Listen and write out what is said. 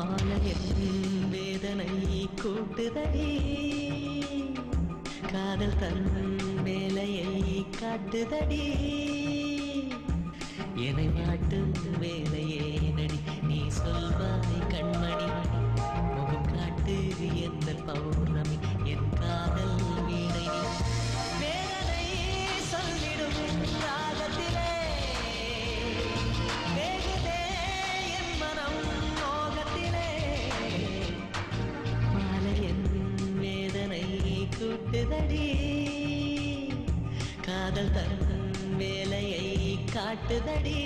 மாலையின் வேதனை கூட்டுதடி காதல் தன் வேலையை காட்டுதடி என்னை வாட்டும் வேலையே நடி நீ சொல்வாய் கண்மணி முகம் காட்டு எந்த பௌர்ணமி என் காதல் வீணை வேதனை சொல்லிடும் ராகத்திலே வேகுதே என் மனம் மோகத்திலே மாலையின் வேதனை கூட்டுதடி காதல் தன் வேலையை காட்டுதடி